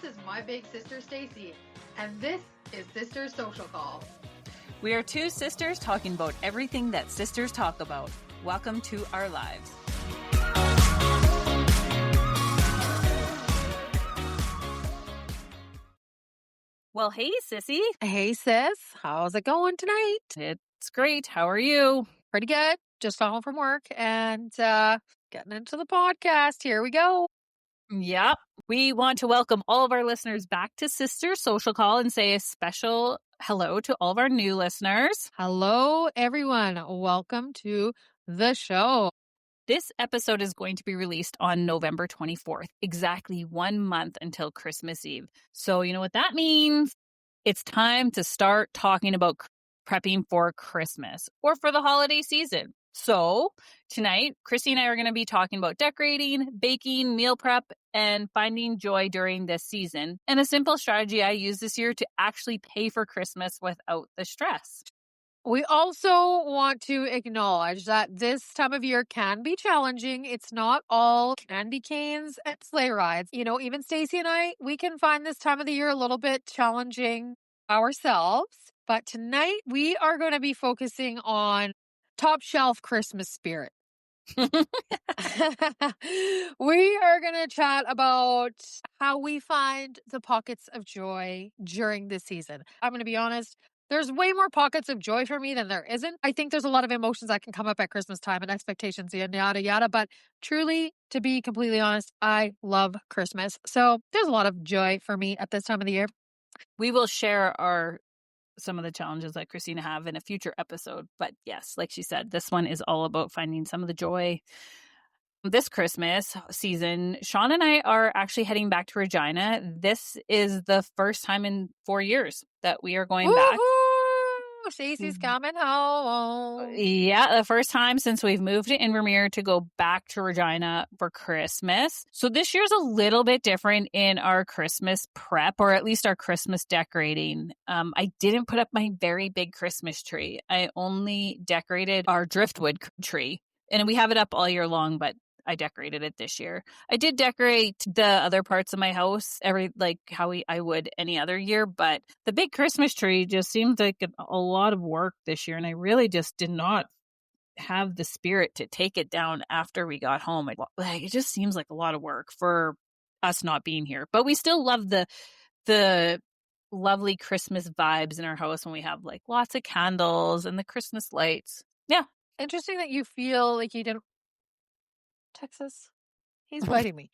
This is my big sister, Stacey, and this is Sister's Social Call. We are two sisters talking about everything that sisters talk about. Welcome to our lives. Well, hey, sissy. Hey, sis. How's it going tonight? It's great. How are you? Pretty good. Just got home from work and getting into the podcast. Here we go. Yep. We want to welcome all of our listeners back to Sister's Social Call and say a special hello to all of our new listeners. Hello, everyone. Welcome to the show. This episode is going to be released on November 24th, exactly 1 month until Christmas Eve. So you know what that means? It's time to start talking about prepping for Christmas or for the holiday season. So tonight, Chrissy and I are going to be talking about decorating, baking, meal prep, and finding joy during this season. And a simple strategy I used this year to actually pay for Christmas without the stress. We also want to acknowledge that this time of year can be challenging. It's not all candy canes and sleigh rides. You know, even Stacey and I, we can find this time of the year a little bit challenging ourselves. But tonight we are going to be focusing on top shelf Christmas spirit. We are going to chat about how we find the pockets of joy during this season. I'm going to be honest. There's way more pockets of joy for me than there isn't. I think there's a lot of emotions that can come up at Christmas time and expectations and yada, yada. But truly, to be completely honest, I love Christmas. So there's a lot of joy for me at this time of the year. We will share some of the challenges that Christina have in a future episode. But yes, like she said, this one is all about finding some of the joy. This Christmas season, Sean and I are actually heading back to Regina. This is the first time in 4 years that we are going back. Stacey's coming home. Yeah, the first time since we've moved to Invermere to go back to Regina for Christmas. So this year's a little bit different in our Christmas prep, or at least our Christmas decorating. I didn't put up my very big Christmas tree. I only decorated our driftwood tree. And we have it up all year long, but I decorated it this year. I did decorate the other parts of my house I would any other year, but the big Christmas tree just seemed like a lot of work this year, and I really just did not have the spirit to take it down after we got home. It just seems like a lot of work for us not being here, but we still love the lovely Christmas vibes in our house when we have like lots of candles and the Christmas lights. Yeah. Interesting that you feel like you didn't. Texas, he's biting me.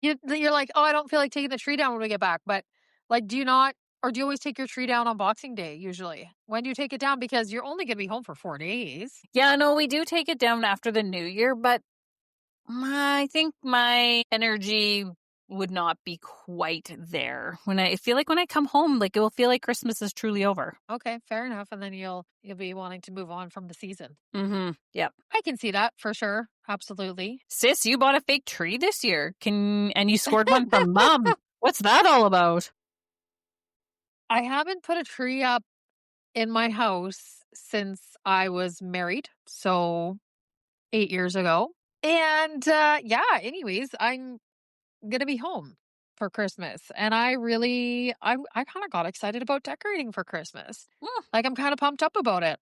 You're like, oh, I don't feel like taking the tree down when we get back. But like, do you not, or do you always take your tree down on Boxing Day usually? When do you take it down? Because you're only going to be home for 4 days. Yeah, no, we do take it down after the new year, but I think my energy would not be quite there. I feel like when I come home, like it will feel like Christmas is truly over. Okay, fair enough. And then you'll be wanting to move on from the season. Mm-hmm. Yep. I can see that for sure. Absolutely. Sis, you bought a fake tree this year. And you scored one from Mom. What's that all about? I haven't put a tree up in my house since I was married. So 8 years ago. And anyways, I'm going to be home for Christmas. And I kind of got excited about decorating for Christmas. Like, I'm kind of pumped up about it.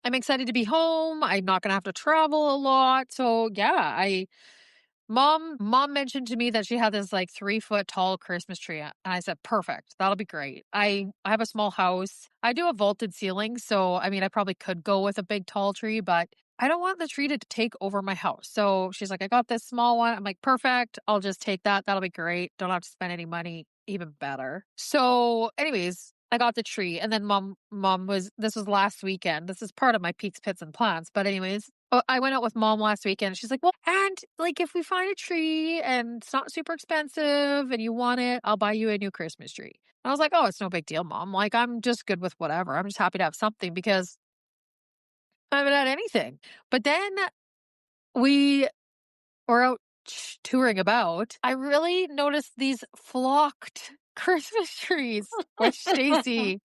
I'm excited to be home. I'm not going to have to travel a lot. So yeah, mom mentioned to me that she had this like 3-foot tall Christmas tree. And I said, perfect. That'll be great. I have a small house. I do a vaulted ceiling. So, I mean, I probably could go with a big tall tree, but I don't want the tree to take over my house. So she's like, I got this small one. I'm like, perfect. I'll just take that. That'll be great. Don't have to spend any money. Even better. So anyways, I got the tree. And then this was last weekend. This is part of my Peaks, Pits, and Plants. But anyways, I went out with Mom last weekend. She's like, well, and like if we find a tree and it's not super expensive and you want it, I'll buy you a new Christmas tree. And I was like, oh, it's no big deal, Mom. Like, I'm just good with whatever. I'm just happy to have something because I haven't had anything. But then we were out touring about. I really noticed these flocked Christmas trees, which Stacey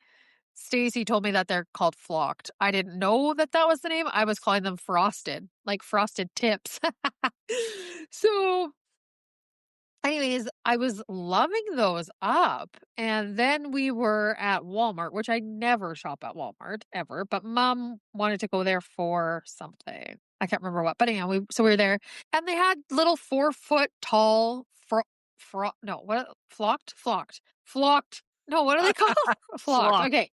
told me that they're called flocked. I didn't know that was the name. I was calling them frosted, like frosted tips. So Anyways, I was loving those up. And then we were at Walmart, which I never shop at Walmart ever, but mom wanted to go there for something. I can't remember what, but anyhow, so we were there and they had little 4 foot tall no, what flocked. No, what are they called? Flocked. Flock. Okay.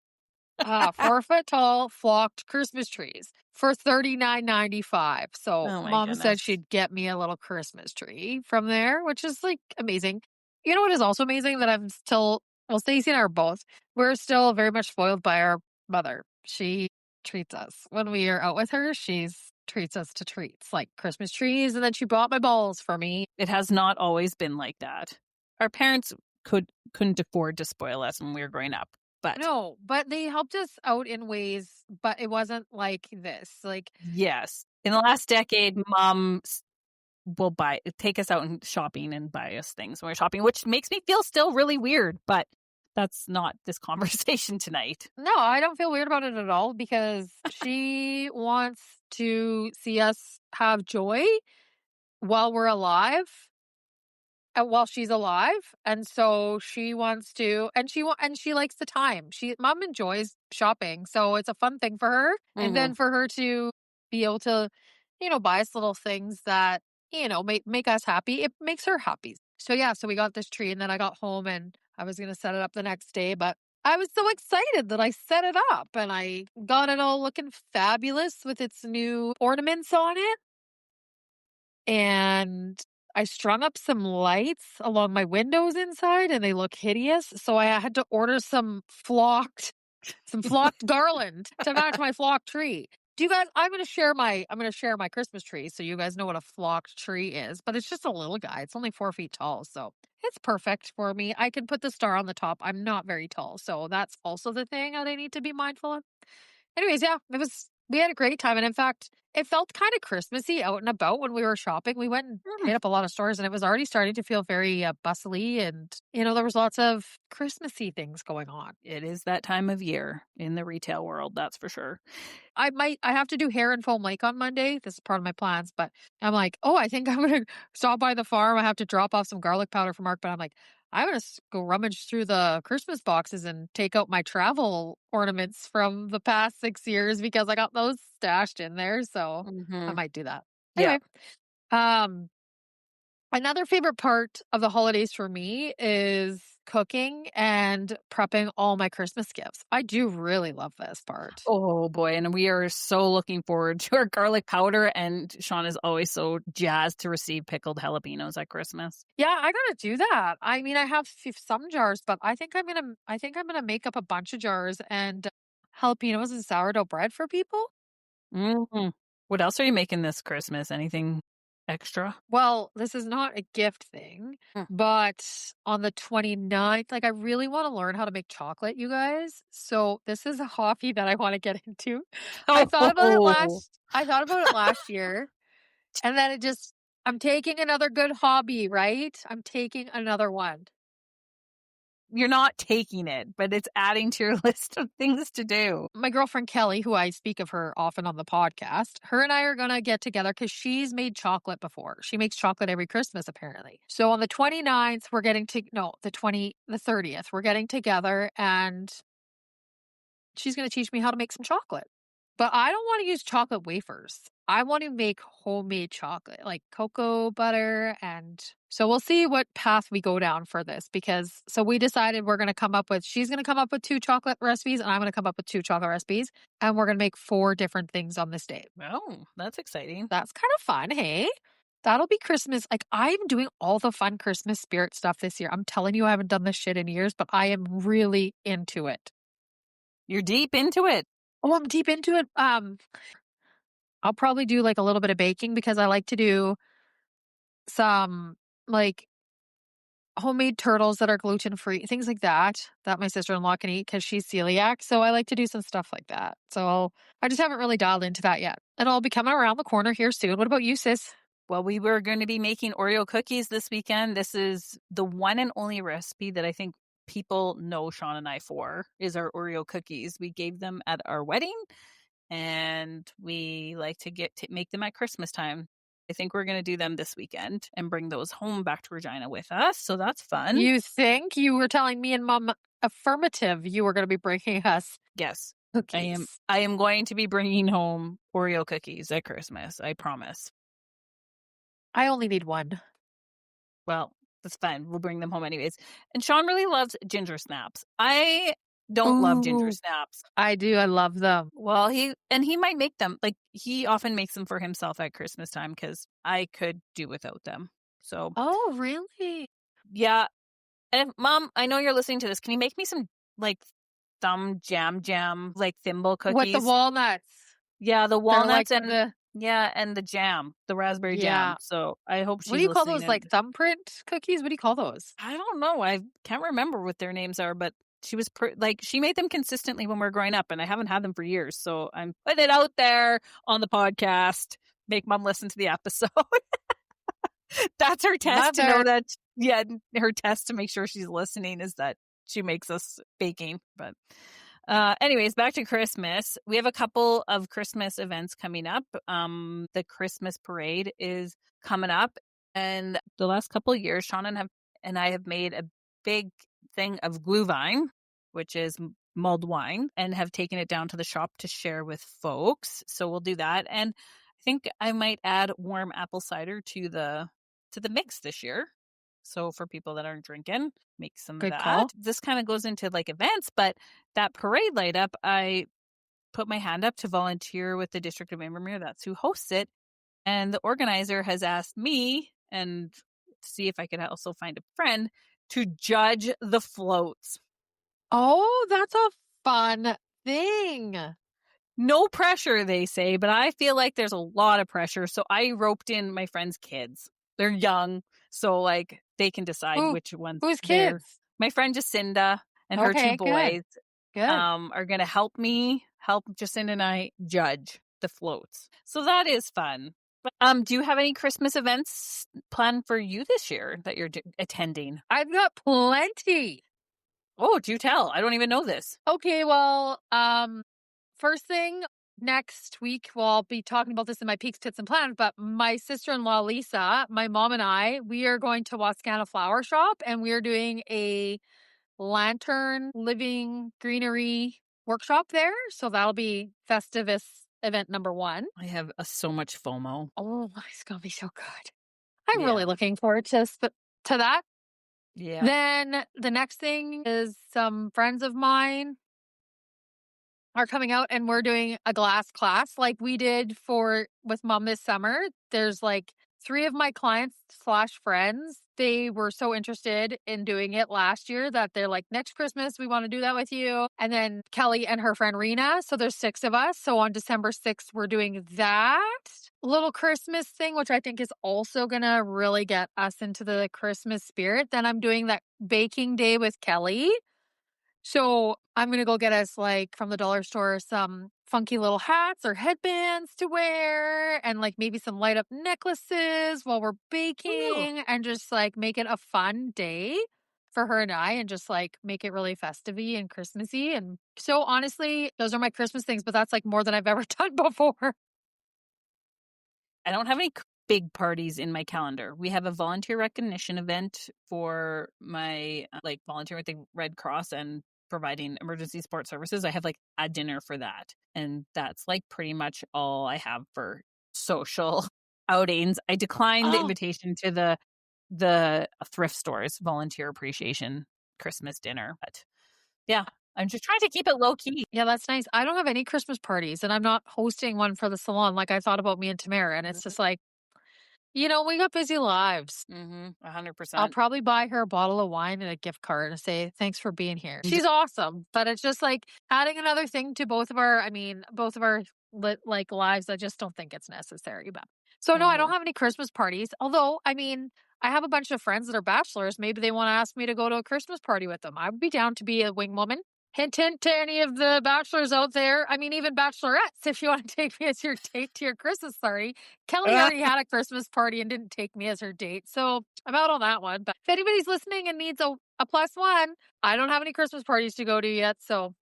4 foot tall flocked Christmas trees for $39.95. So Oh my mom said goodness. she'd get me a little Christmas tree from there, which is like amazing. You know what is also amazing that I'm still, well, Stacey and I are both, we're still very much spoiled by our mother. She treats us when we are out with her. She's treats us to treats like Christmas trees, and then she bought my balls for me. It has not always been like that. Our parents couldn't afford to spoil us when we were growing up. But No, but they helped us out in ways, but it wasn't like this. Like, yes, in the last decade, mom will take us out and shopping and buy us things when we're shopping, which makes me feel still really weird, but that's not this conversation tonight. no, I don't feel weird about it at all because she wants to see us have joy while we're alive and while she's alive. And so she wants to, and she likes the time. Mom enjoys shopping. So it's a fun thing for her. And then for her to be able to, buy us little things that, make us happy. It makes her happy. So yeah, so we got this tree and then I got home and I was going to set it up the next day, but I was so excited that I set it up and I got it all looking fabulous with its new ornaments on it. And I strung up some lights along my windows inside and they look hideous. So I had to order some flocked garland to match my flocked tree. Do you guys I'm gonna share my Christmas tree so you guys know what a flocked tree is, but it's just a little guy. It's only 4 feet tall, so it's perfect for me. I can put the star on the top. I'm not very tall, so that's also the thing that I need to be mindful of. Anyways, yeah, we had a great time. And in fact, it felt kind of Christmassy out and about when we were shopping. We went and hit up a lot of stores and it was already starting to feel very bustly. And, there was lots of Christmassy things going on. It is that time of year in the retail world, that's for sure. I have to do hair and foam lake on Monday. This is part of my plans, but I'm like, oh, I think I'm going to stop by the farm. I have to drop off some garlic powder for Mark, but I'm like, I'm going to go rummage through the Christmas boxes and take out my travel ornaments from the past 6 years because I got those stashed in there. So I might do that. Anyway, another favorite part of the holidays for me is cooking and prepping all my Christmas gifts. I do really love this part. Oh boy, and we are so looking forward to our garlic powder, and Sean is always so jazzed to receive pickled jalapenos at Christmas. Yeah, I gotta do that. I mean, I have some jars, but I think I'm gonna make up a bunch of jars and jalapenos and sourdough bread for people. Mm. What else are you making this Christmas? Anything extra? Well, this is not a gift thing, but on the 29th, like I really want to learn how to make chocolate, you guys. So this is a hobby that I want to get into. I thought about it last year, and then I'm taking another good hobby, right? I'm taking another one. You're not taking it, but it's adding to your list of things to do. My girlfriend Kelly, who I speak of her often on the podcast, her and I are going to get together because she's made chocolate before. She makes chocolate every Christmas, apparently. So on the 29th, the 30th, we're getting together and she's going to teach me how to make some chocolate. But I don't want to use chocolate wafers. I want to make homemade chocolate, like cocoa butter. And so we'll see what path we go down for this so we decided she's going to come up with 2 chocolate recipes and I'm going to come up with 2 chocolate recipes. And we're going to make 4 different things on this day. Oh, that's exciting. That's kind of fun, hey? That'll be Christmas. Like, I'm doing all the fun Christmas spirit stuff this year. I'm telling you, I haven't done this shit in years, but I am really into it. You're deep into it. Oh, I'm deep into it. I'll probably do like a little bit of baking because I like to do some like homemade turtles that are gluten free, things like that my sister-in-law can eat because she's celiac. So I like to do some stuff like that. So I just haven't really dialed into that yet. And I'll be coming around the corner here soon. What about you, sis? Well, we were going to be making Oreo cookies this weekend. This is the one and only recipe that I think people know Sean and I for, is our Oreo cookies. We gave them at our wedding and we like to make them at Christmas time. I think we're going to do them this weekend and bring those home back to Regina with us. So that's fun. You think? You were telling me and Mom affirmative you were going to be bringing us Yes. cookies. I am going to be bringing home Oreo cookies at Christmas. I promise. I only need one. Well, that's fine. We'll bring them home anyways. And Sean really loves ginger snaps. I don't love ginger Ooh. snaps. I do. I love them. Well, he might make them. Like, he often makes them for himself at Christmas time because I could do without them. So, Oh, really? yeah. And Mom, I know you're listening to this. Can you make me some like thumb jam like thimble cookies? With the walnuts. Yeah, the They're walnuts like and and the jam, the raspberry Yeah. jam. So I hope she's What do you call listening those? Like thumbprint cookies? What do you call those? I don't know. I can't remember what their names are, but she was she made them consistently when we were growing up, and I haven't had them for years. So I'm putting it out there on the podcast. Make Mom listen to the episode. That's her test to know that. Yeah, her test to make sure she's listening is that she makes us baking. But anyways, back to Christmas. We have a couple of Christmas events coming up. The Christmas parade is coming up, and the last couple of years, Sean and I have made a big thing of glühwein, which is mulled wine, and have taken it down to the shop to share with folks. So we'll do that, and I think I might add warm apple cider to the mix this year. So for people that aren't drinking, make some of that. Call. This kind of goes into like events, but that parade light up, I put my hand up to volunteer with the District of Invermere. That's who hosts it. And the organizer has asked me and see if I could also find a friend to judge the floats. Oh, that's a fun thing. No pressure, they say, but I feel like there's a lot of pressure. So I roped in my friend's kids. They're young, so like they can decide which ones. Whose kids? My friend Jacinda and her two boys are going to help Jacinda and I judge the floats. So that is fun. But, do you have any Christmas events planned for you this year that you're attending? I've got plenty. Oh, do tell. I don't even know this. Okay, well, first thing next week, well, I'll be talking about this in my Peaks, Tits, and Plans, but my sister-in-law, Lisa, my mom and I, we are going to Wascana Flower Shop, and we are doing a lantern living greenery workshop there. So that'll be Festivus event number 1. I have so much FOMO. Oh, it's going to be so good. I'm really looking forward to that. Yeah. Then the next thing is some friends of mine are coming out and we're doing a glass class like we did with Mom this summer. There's like 3 of my clients / friends. They were so interested in doing it last year that they're like, next Christmas, we want to do that with you. And then Kelly and her friend Rena. So there's 6 of us. So on December 6th, we're doing that little Christmas thing, which I think is also going to really get us into the Christmas spirit. Then I'm doing that baking day with Kelly. So I'm going to go get us like from the dollar store some funky little hats or headbands to wear and like maybe some light up necklaces while we're baking and just like make it a fun day for her and I and just like make it really festive-y and Christmassy. And so honestly, those are my Christmas things, but that's like more than I've ever done before. I don't have any big parties in my calendar. We have a volunteer recognition event for my like volunteering with the Red Cross and providing emergency support services. I have like a dinner for that. And that's like pretty much all I have for social outings. I declined the invitation to the thrift stores volunteer appreciation Christmas dinner. But yeah, I'm just trying to keep it low key. Yeah, that's nice. I don't have any Christmas parties and I'm not hosting one for the salon. Like I thought about me and Tamara and it's just like, we got busy lives. 100%. I'll probably buy her a bottle of wine and a gift card and say, thanks for being here. She's awesome. But it's just like adding another thing to both of our like lives. I just don't think it's necessary. But so no, I don't have any Christmas parties. Although, I have a bunch of friends that are bachelors. Maybe they want to ask me to go to a Christmas party with them. I would be down to be a wing woman. Hint, hint to any of the bachelors out there. Even bachelorettes, if you want to take me as your date to your Christmas party. Kelly already had a Christmas party and didn't take me as her date. So I'm out on that one. But if anybody's listening and needs a +1, I don't have any Christmas parties to go to yet. So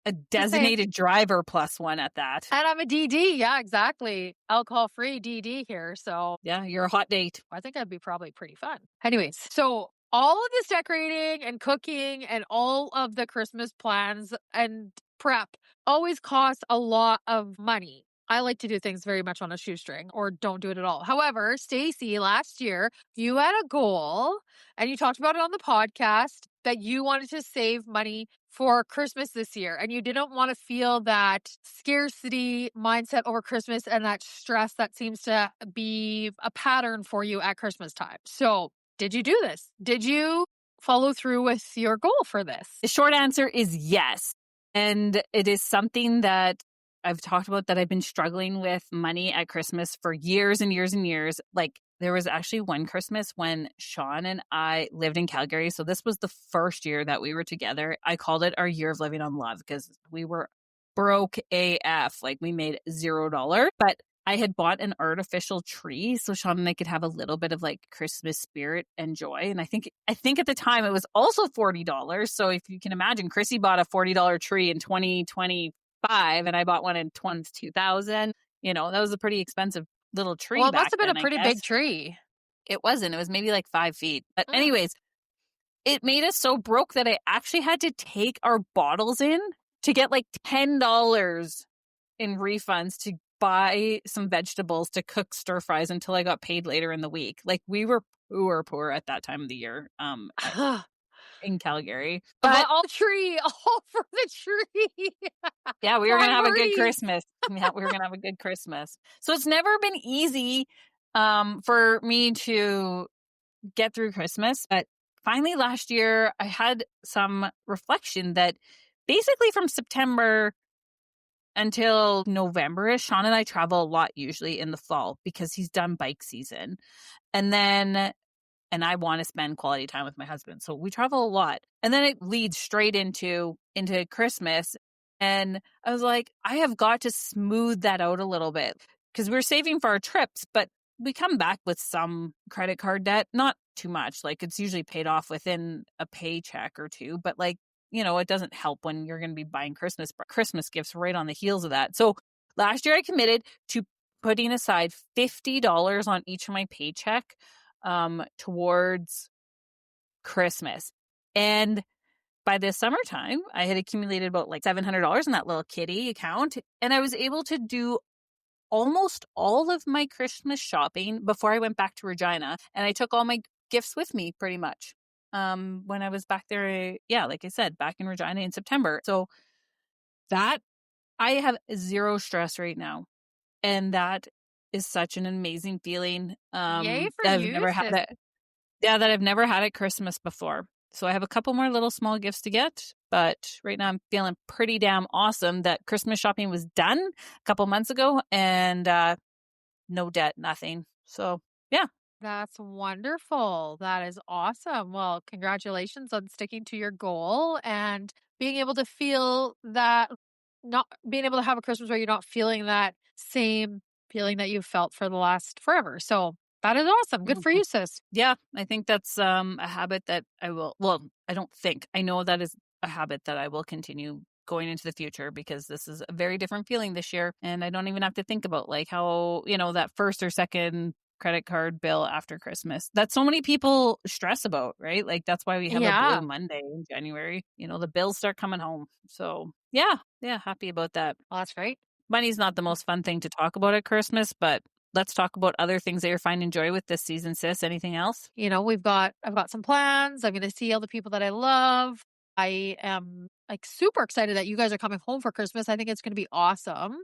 A designated driver plus one at that. And I'm a DD. Yeah, exactly. Alcohol-free DD here. So yeah, you're a hot date. I think that'd be probably pretty fun. Anyways, so all of this decorating and cooking and all of the Christmas plans and prep always costs a lot of money. I like to do things very much on a shoestring or don't do it at all. However, Stacey, last year, you had a goal and you talked about it on the podcast that you wanted to save money for Christmas this year. And you didn't want to feel that scarcity mindset over Christmas and that stress that seems to be a pattern for you at Christmas time. So, did you do this? Did you follow through with your goal for this? The short answer is yes. And it is something that I've talked about, that I've been struggling with money at Christmas for years and years and years. Like, there was actually one Christmas when Sean and I lived in Calgary. So this was the first year that we were together. I called it our year of living on love because we were broke AF. Like, we made $0. But I had bought an artificial tree so Sean and I could have a little bit of like Christmas spirit and joy. And I think at the time it was also $40. So if you can imagine, Chrissy bought a $40 tree in 2025 and I bought one in 2000. You know, that was a pretty expensive little tree. Well, it back must have been then, a pretty big tree. It wasn't. It was maybe like 5 feet. But anyways, it made us so broke that I actually had to take our bottles in to get like $10 in refunds to buy some vegetables to cook stir fries until I got paid later in the week. Like, we were poor at that time of the year in Calgary. But all for the tree. Yeah, we were going to have a good Christmas. Yeah, we were going to have a good Christmas. So it's never been easy for me to get through Christmas. But finally last year, I had some reflection that basically from September until November-ish, Sean and I travel a lot usually in the fall because he's done bike season. And I want to spend quality time with my husband. So we travel a lot. And then it leads straight into Christmas. And I was like, I have got to smooth that out a little bit because we're saving for our trips, but we come back with some credit card debt, not too much. Like, it's usually paid off within a paycheck or two, but like, you know, it doesn't help when you're going to be buying Christmas gifts right on the heels of that. So last year I committed to putting aside $50 on each of my paycheck towards Christmas. And by the summertime, I had accumulated about like $700 in that little kitty account. And I was able to do almost all of my Christmas shopping before I went back to Regina. And I took all my gifts with me pretty much when I was back there. Yeah, like I said, back in Regina in September. So that, I have zero stress right now. And that is such an amazing feeling. Yay for I've you, never had it. Yeah, that I've never had at Christmas before. So I have a couple more little small gifts to get, but right now I'm feeling pretty damn awesome that Christmas shopping was done a couple months ago and no debt, nothing. So yeah. That's wonderful. That is awesome. Well, congratulations on sticking to your goal and being able to feel that, not being able to have a Christmas where you're not feeling that same feeling that you've felt for the last forever. So that is awesome. Good for you, sis. Yeah, I think that's a habit that I will, I know that is a habit that I will continue going into the future because this is a very different feeling this year. And I don't even have to think about like how, you know, that first or second credit card bill after Christmas that so many people stress about, right? Like, that's why we have a Blue Monday in January. You know, the bills start coming home. So yeah, happy about that. Well, that's great. Money's not the most fun thing to talk about at Christmas, but let's talk about other things that you're finding joy with this season, sis. Anything else? You know, I've got some plans. I'm going to see all the people that I love. I am like super excited that you guys are coming home for Christmas. I think it's going to be awesome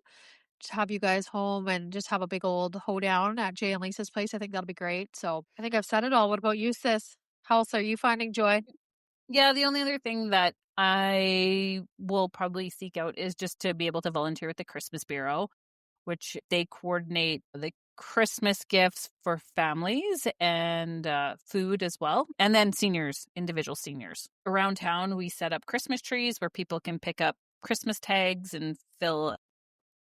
to have you guys home and just have a big old hoedown at Jay and Lisa's place. I think that'll be great. So I think I've said it all. What about you, sis? How else are you finding joy? Yeah, the only other thing that I will probably seek out is just to be able to volunteer with the Christmas Bureau, which they coordinate the Christmas gifts for families and food as well. And then seniors, individual seniors. Around town, we set up Christmas trees where people can pick up Christmas tags and fill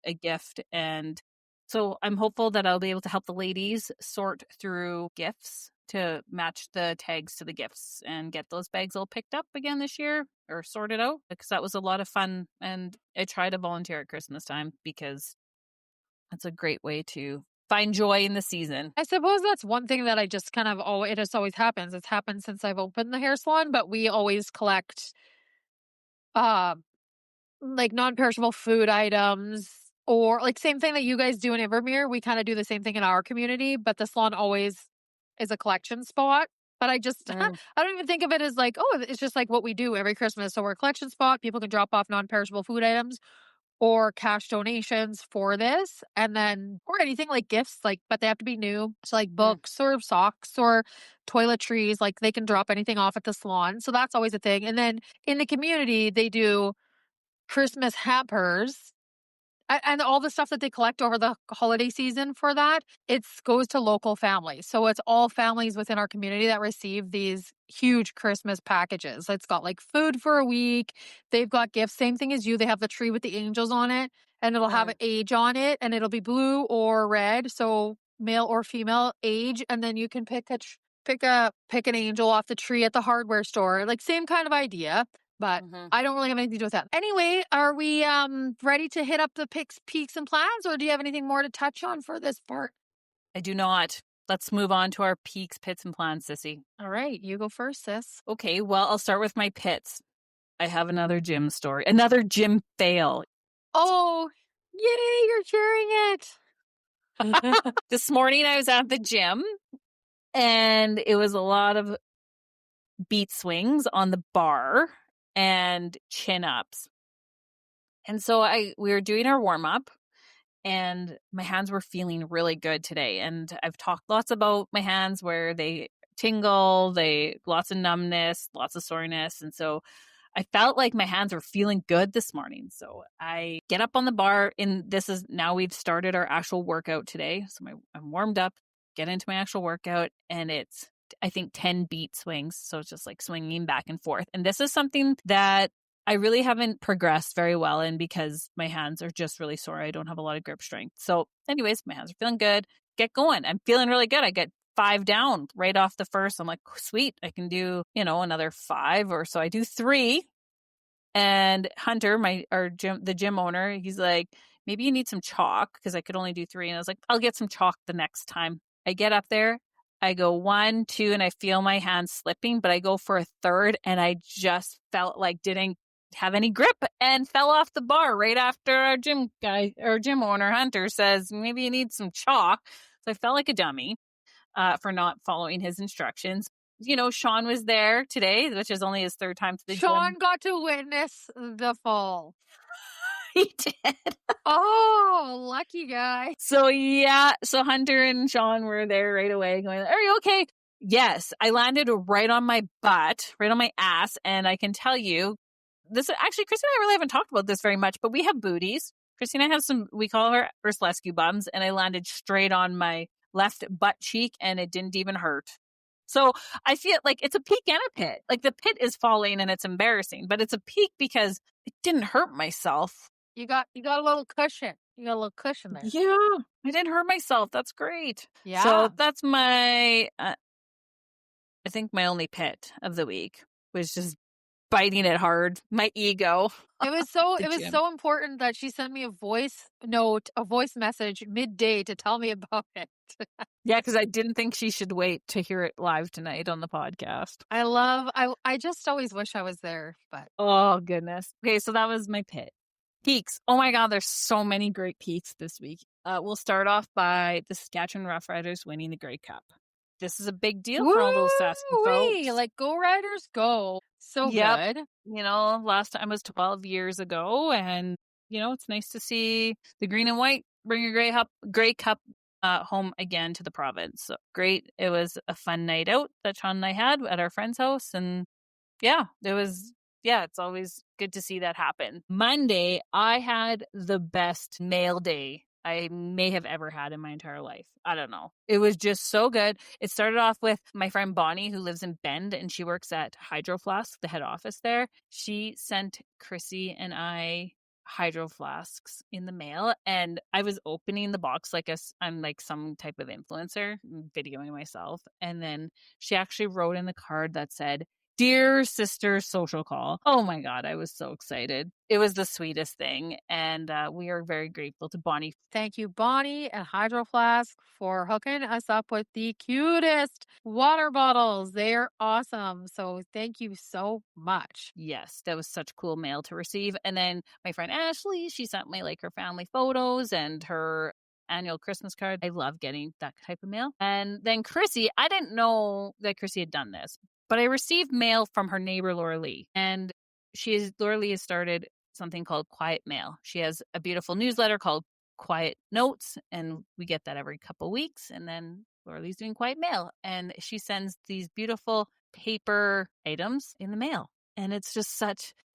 a gift. And so I'm hopeful that I'll be able to help the ladies sort through gifts to match the tags to the gifts and get those bags all picked up again this year or sorted out, because that was a lot of fun. And I try to volunteer at Christmas time because that's a great way to find joy in the season. I suppose that's one thing that I just kind of it just always happens. It's happened since I've opened the hair salon, but we always collect like non-perishable food items, or like same thing that you guys do in Invermere. We kind of do the same thing in our community, but the salon always is a collection spot. But I just I don't even think of it as like, oh, it's just like what we do every Christmas. So we're a collection spot. People can drop off non-perishable food items or cash donations for this, and then or anything like gifts, like, but they have to be new. So like books or socks or toiletries, like they can drop anything off at the salon. So that's always a thing. And then in the community, they do Christmas hampers and all the stuff that they collect over the holiday season for that, it goes to local families. So it's all families within our community that receive these huge Christmas packages. It's got like food for a week. They've got gifts. Same thing as you. They have the tree with the angels on it, and it'll have an age on it, and it'll be blue or red. So male or female age. And then you can pick an angel off the tree at the hardware store. Like same kind of idea. But I don't really have anything to do with that. Anyway, are we ready to hit up the peaks, and plans, or do you have anything more to touch on for this part? I do not. Let's move on to our peaks, pits, and plans, Sissy. All right, you go first, sis. Okay, well, I'll start with my pits. I have another gym story, another gym fail. Oh, yay, you're sharing it. This morning I was at the gym, and it was a lot of beat swings on the bar and chin ups. And so we were doing our warm up, and my hands were feeling really good today. And I've talked lots about my hands where they tingle, lots of numbness, lots of soreness. And so I felt like my hands were feeling good this morning. So I get up on the bar, and now we've started our actual workout today. So I'm warmed up, get into my actual workout, and it's, I think, 10 beat swings. So it's just like swinging back and forth. And this is something that I really haven't progressed very well in because my hands are just really sore. I don't have a lot of grip strength. So anyways, my hands are feeling good. Get going. I'm feeling really good. I get 5 down right off the first. I'm like, sweet, I can do, another 5 or so. I do 3. And Hunter, the gym owner, he's like, maybe you need some chalk, because I could only do 3. And I was like, I'll get some chalk the next time. I get up there, I go 1, 2, and I feel my hands slipping, but I go for a third, and I just felt like didn't have any grip and fell off the bar right after our gym owner, Hunter, says, maybe you need some chalk. So I felt like a dummy for not following his instructions. Sean was there today, which is only his 3rd time to the gym. Sean got to witness the fall. He did. Oh, lucky guy. So Hunter and Sean were there right away going, are you okay? Yes, I landed right on my butt, right on my ass. And I can tell you, this actually, Christy and I really haven't talked about this very much, but we have booties. Christy and I have we call her Ursulescu bums, and I landed straight on my left butt cheek, and it didn't even hurt. So I feel like it's a peak and a pit. Like the pit is falling and it's embarrassing, but it's a peak because it didn't hurt myself. You got a little cushion. You got a little cushion there. Yeah, I didn't hurt myself. That's great. Yeah. So that's my, I think my only pit of the week was just biting it hard. My ego. It was so important that she sent me a voice message midday to tell me about it. Yeah, because I didn't think she should wait to hear it live tonight on the podcast. I just always wish I was there, but. Oh, goodness. Okay, so that was my pit. Peaks. Oh my God, there's so many great peaks this week. We'll start off by the Saskatchewan Roughriders winning the Grey Cup. This is a big deal for all those Saskatchewan folks. Like, go Riders, go. So good. Last time was 12 years ago, and, it's nice to see the green and white bring a Grey Cup home again to the province. So great. It was a fun night out that Sean and I had at our friend's house, and it's always good to see that happen. Monday, I had the best nail day I may have ever had in my entire life. I don't know. It was just so good. It started off with my friend Bonnie, who lives in Bend, and she works at Hydro Flask, the head office there. She sent Chrissy and I hydro flasks in the mail, and I was opening the box like I'm like some type of influencer, videoing myself, and then she actually wrote in the card that said, "Dear sister social call." Oh my God, I was so excited. It was the sweetest thing, and we are very grateful to Bonnie. Thank you, Bonnie and Hydro Flask, for hooking us up with the cutest water bottles. They're awesome. So thank you so much. Yes, that was such cool mail to receive. And then my friend Ashley, she sent me like her family photos and her annual Christmas card. I love getting that type of mail. And then Chrissy, I didn't know that Chrissy had done this, but I received mail from her neighbor Laura Lee. And Laura Lee has started something called Quiet Mail. She has a beautiful newsletter called Quiet Notes, and we get that every couple weeks. And then Laura Lee's doing Quiet Mail, and she sends these beautiful paper items in the mail. And it's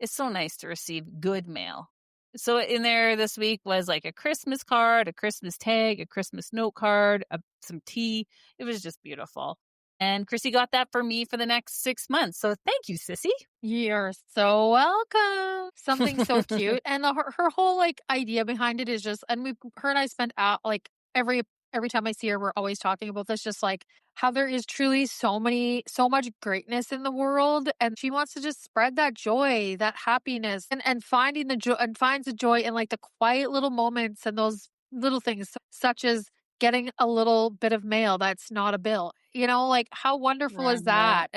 so nice to receive good mail. So in there this week was like a Christmas card, a Christmas tag, a Christmas note card, some tea. It was just beautiful. And Chrissy got that for me for the next 6 months. So thank you, Sissy. You're so welcome. Something so cute. And her whole like idea behind it is just, and her and I spent out like every time I see her, we're always talking about this, just like how there is truly so much greatness in the world. And she wants to just spread that joy, that happiness, and finding the joy, and finds the joy in like the quiet little moments and those little things, such as getting a little bit of mail that's not a bill. Like how wonderful is that?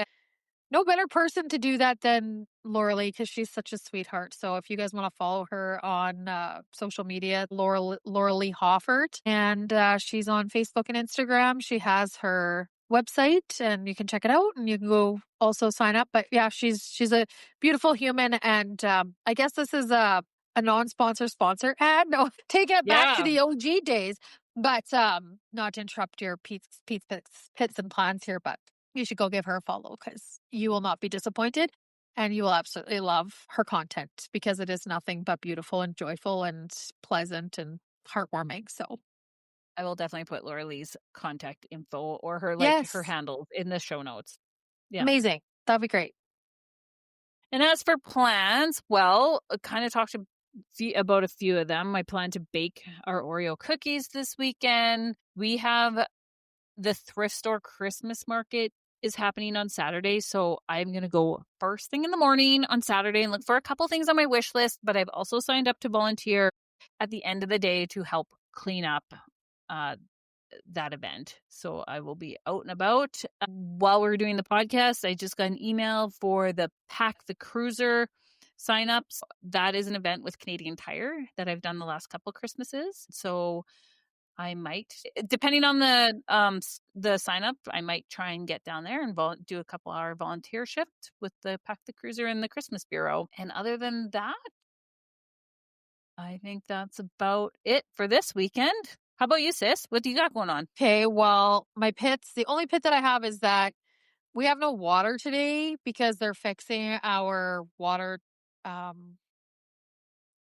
No better person to do that than Laura Lee, because she's such a sweetheart. So if you guys want to follow her on social media, Laura Lee Hoffert, and she's on Facebook and Instagram. She has her website, and you can check it out, and you can go also sign up. But yeah, she's a beautiful human, and I guess this is a non-sponsor ad. No, take it back to the OG days. But not to interrupt your pits and plans here, but you should go give her a follow, because you will not be disappointed, and you will absolutely love her content, because it is nothing but beautiful and joyful and pleasant and heartwarming. So I will definitely put Laura Lee's contact info or her her handle in the show notes. Yeah. Amazing. That'd be great. And as for plans, well, I kind of talked about a few of them. I plan to bake our Oreo cookies this weekend. We have the thrift store Christmas market is happening on Saturday. So I'm going to go first thing in the morning on Saturday and look for a couple things on my wish list. But I've also signed up to volunteer at the end of the day to help clean up that event. So I will be out and about. While we're doing the podcast, I just got an email for the Pack the Cruiser signups. That is an event with Canadian Tire that I've done the last couple Christmases. So I might, depending on the sign up, I might try and get down there and do a couple hour volunteer shift with the Pack the Cruiser and the Christmas Bureau. And other than that, I think that's about it for this weekend. How about you, sis? What do you got going on? Okay, well, my pits, the only pit that I have is that we have no water today because they're fixing our water.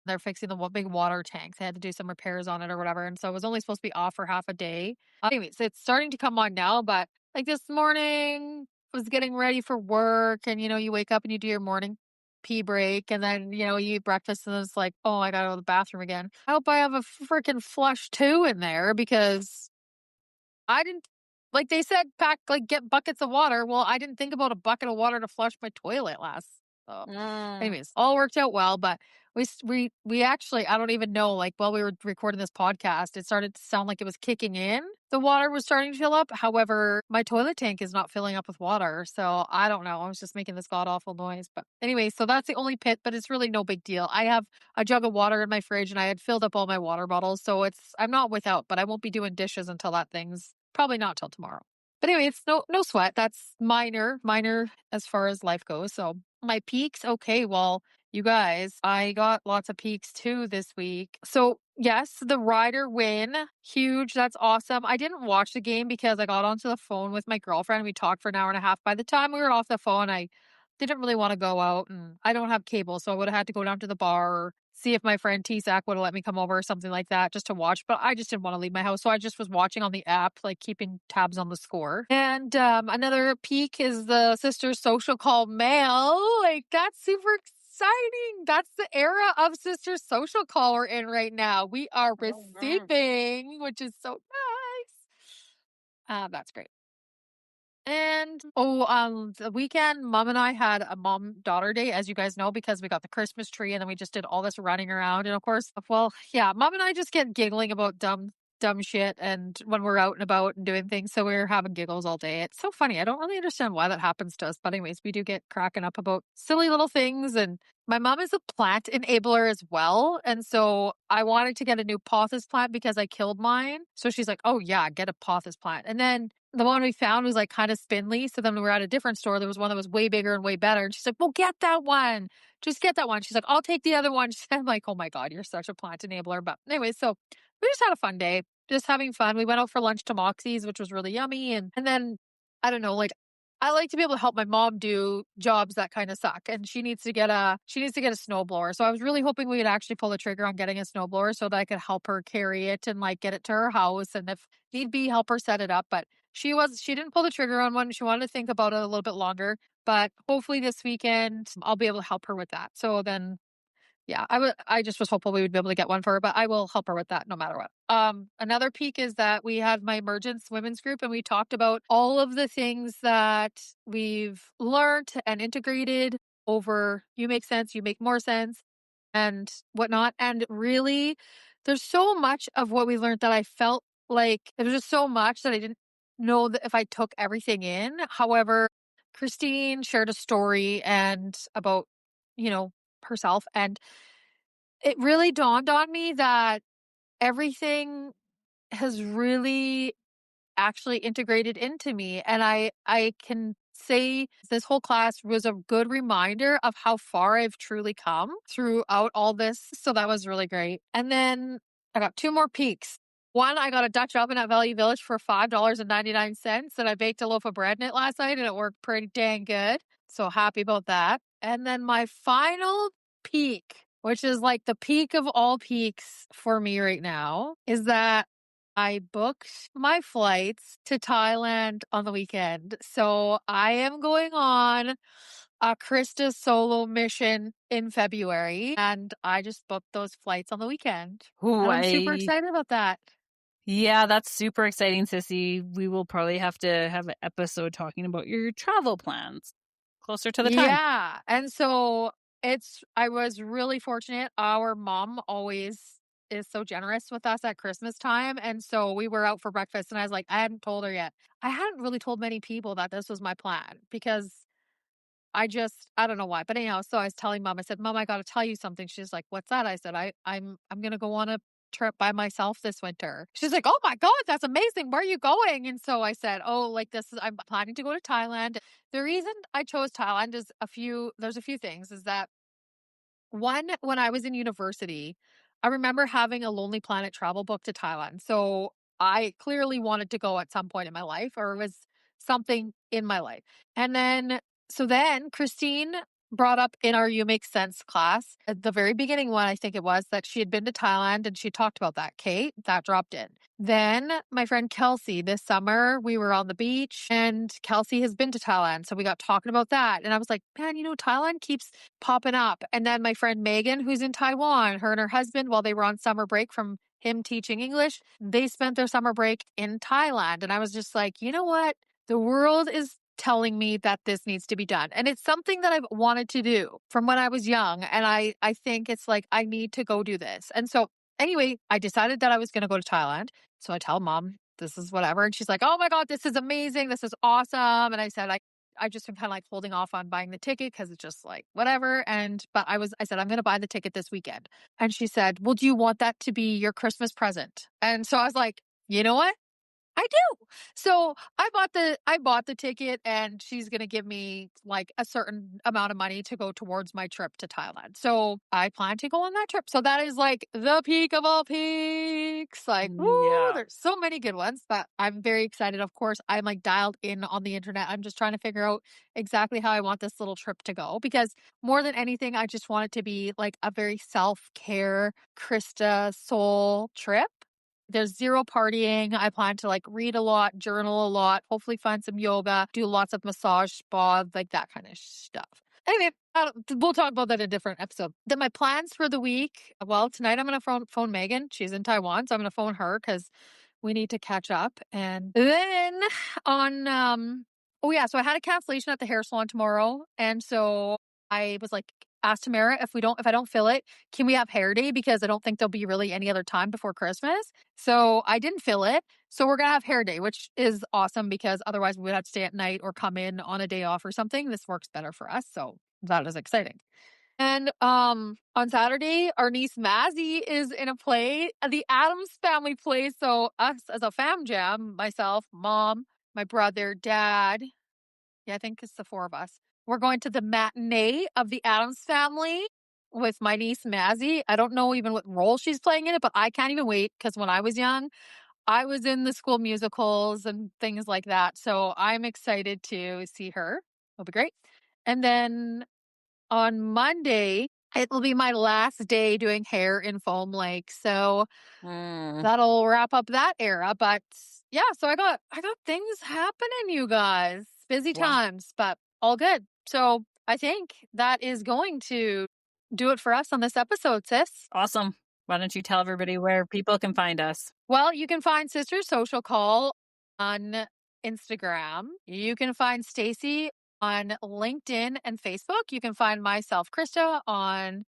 They're fixing the big water tanks. They had to do some repairs on it or whatever. And so it was only supposed to be off for half a day. Anyways, it's starting to come on now. But like this morning, I was getting ready for work. And, you wake up and you do your morning pee break. And then, you eat breakfast. And it's like, oh, I got to go to the bathroom again. I hope I have a freaking flush too in there, because I didn't, like they said, get buckets of water. Well, I didn't think about a bucket of water to flush my toilet last. Anyways, all worked out well, but we actually, I don't even know, like while we were recording this podcast, it started to sound like it was kicking in. The water was starting to fill up. However, my toilet tank is not filling up with water. So I don't know. I was just making this god awful noise. But anyway, so that's the only pit, but it's really no big deal. I have a jug of water in my fridge, and I had filled up all my water bottles. So I'm not without, but I won't be doing dishes until that thing's probably not till tomorrow. But anyway, it's no sweat. That's minor as far as life goes. So my peaks, okay, well, you guys, I got lots of peaks too this week. So yes, the Ryder win, huge. That's awesome. I didn't watch the game because I got onto the phone with my girlfriend. We talked for an hour and a half. By the time we were off the phone, I didn't really want to go out, and I don't have cable. So I would have had to go down to the bar or see if my friend T-Sac would have let me come over or something like that just to watch. But I just didn't want to leave my house. So I just was watching on the app, like keeping tabs on the score. And another peak is the Sisters Social Call mail. Like that's super exciting. That's the era of Sister Social Call we're in right now. We are receiving, which is so nice. That's great. And the weekend, Mom and I had a mom-daughter day, as you guys know, because we got the Christmas tree and then we just did all this running around. And of course, well, yeah, Mom and I just get giggling about dumb shit and when we're out and about and doing things. So we're having giggles all day. It's so funny. I don't really understand why that happens to us. But anyways, we do get cracking up about silly little things. And my mom is a plant enabler as well. And so I wanted to get a new pothos plant because I killed mine. So she's like, oh yeah, get a pothos plant. And then the one we found was like kind of spindly. So then we were at a different store. There was one that was way bigger and way better. And she's like, well, get that one. Just get that one. She's like, I'll take the other one. I'm like, oh my God, you're such a plant enabler. But anyway, so we just had a fun day, just having fun. We went out for lunch to Moxie's, which was really yummy. And then I don't know, like I like to be able to help my mom do jobs that kind of suck. And she needs to get a snowblower. So I was really hoping we would actually pull the trigger on getting a snowblower so that I could help her carry it and like get it to her house. And if need be, help her set it up. But she didn't pull the trigger on one. She wanted to think about it a little bit longer. But hopefully this weekend I'll be able to help her with that. So then yeah, I just was hopeful we would be able to get one for her, but I will help her with that no matter what. Another peak is that we had my emergence women's group and we talked about all of the things that we've learned and integrated over You Make Sense, You Make More Sense and whatnot. And really, there's so much of what we learned that I felt like there was just so much that I didn't know that if I took everything in. However, Christine shared a story and about, herself. And it really dawned on me that everything has really actually integrated into me. And I can say this whole class was a good reminder of how far I've truly come throughout all this. So that was really great. And then I got two more peaks. One, I got a Dutch oven at Value Village for $5.99, and I baked a loaf of bread in it last night and it worked pretty dang good. So happy about that. And then my final peak, which is like the peak of all peaks for me right now, is that I booked my flights to Thailand on the weekend. So I am going on a Krista solo mission in February, and I just booked those flights on the weekend. Ooh, And I'm super excited about that. Yeah, that's super exciting, Sissy. We will probably have to have an episode talking about your travel plans closer to the time. Yeah. And so I was really fortunate. Our mom always is so generous with us at Christmas time. And so we were out for breakfast and I was like, I hadn't told her yet. I hadn't really told many people that this was my plan because I don't know why. But anyhow, so I was telling Mom, I said, Mom, I got to tell you something. She's like, what's that? I said, I'm going to go on a trip by myself this winter. She's like, oh my God, that's amazing. Where are you going? And so I said, oh, like I'm planning to go to Thailand. The reason I chose Thailand is there's a few things is that one, when I was in university, I remember having a Lonely Planet travel book to Thailand. So I clearly wanted to go at some point in my life, or it was something in my life. And then Christine brought up in our You Make Sense class at the very beginning one, I think it was, that she had been to Thailand and she talked about that. Kate, that dropped in. Then my friend Kelsey, this summer, we were on the beach and Kelsey has been to Thailand. So we got talking about that. And I was like, man, Thailand keeps popping up. And then my friend Megan, who's in Taiwan, her and her husband, while they were on summer break from him teaching English, they spent their summer break in Thailand. And I was just like, you know what? The world is telling me that this needs to be done. And it's something that I've wanted to do from when I was young. And I think it's like, I need to go do this. And so anyway, I decided that I was going to go to Thailand. So I tell Mom, this is whatever. And she's like, oh my God, this is amazing. This is awesome. And I said, I just been kind of like holding off on buying the ticket because it's just like whatever. But I said, I'm going to buy the ticket this weekend. And she said, well, do you want that to be your Christmas present? And so I was like, you know what? I do. So I bought the ticket and she's going to give me like a certain amount of money to go towards my trip to Thailand. So I plan to go on that trip. So that is like the peak of all peaks. Like, woo, there's so many good ones, but I'm very excited. Of course, I'm like dialed in on the internet. I'm just trying to figure out exactly how I want this little trip to go because more than anything, I just want it to be like a very self-care Krista soul trip. There's zero partying. I plan to like read a lot, journal a lot, hopefully find some yoga, do lots of massage, spa, like that kind of stuff. Anyway, we'll talk about that in a different episode. Then my plans for the week. Well, tonight I'm going to phone Megan. She's in Taiwan, so I'm going to phone her because we need to catch up. And then on, oh yeah, so I had a cancellation at the hair salon tomorrow, and so I was like, asked Tamara if I don't fill it, can we have hair day? Because I don't think there'll be really any other time before Christmas. So I didn't fill it. So we're going to have hair day, which is awesome because otherwise we would have to stay at night or come in on a day off or something. This works better for us. So that is exciting. And on Saturday, our niece Mazzy is in a play, the Addams Family play. So us as a fam jam, myself, mom, my brother, dad. Yeah, I think it's the four of us. We're going to the matinee of the Addams Family with my niece Mazzy. I don't know even what role she's playing in it, but I can't even wait because when I was young, I was in the school musicals and things like that. So I'm excited to see her. It'll be great. And then on Monday, it will be my last day doing hair in Foam Lake. So that'll wrap up that era. But yeah, so I got things happening, you guys. Busy times, but all good. So I think that is going to do it for us on this episode, sis. Awesome. Why don't you tell everybody where people can find us? Well, you can find Sister Social Call on Instagram. You can find Stacey on LinkedIn and Facebook. You can find myself, Krista, on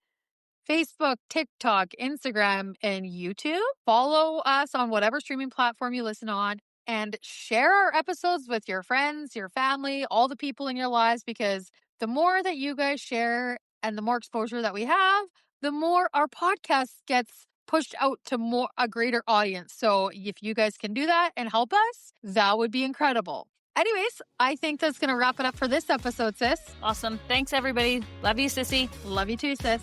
Facebook, TikTok, Instagram, and YouTube. Follow us on whatever streaming platform you listen on and share our episodes with your friends, your family, all the people in your lives, because the more that you guys share and the more exposure that we have, the more our podcast gets pushed out to a greater audience. So if you guys can do that and help us, that would be incredible. Anyways, I think that's going to wrap it up for this episode, sis. Awesome. Thanks, everybody. Love you, sissy. Love you too, sis.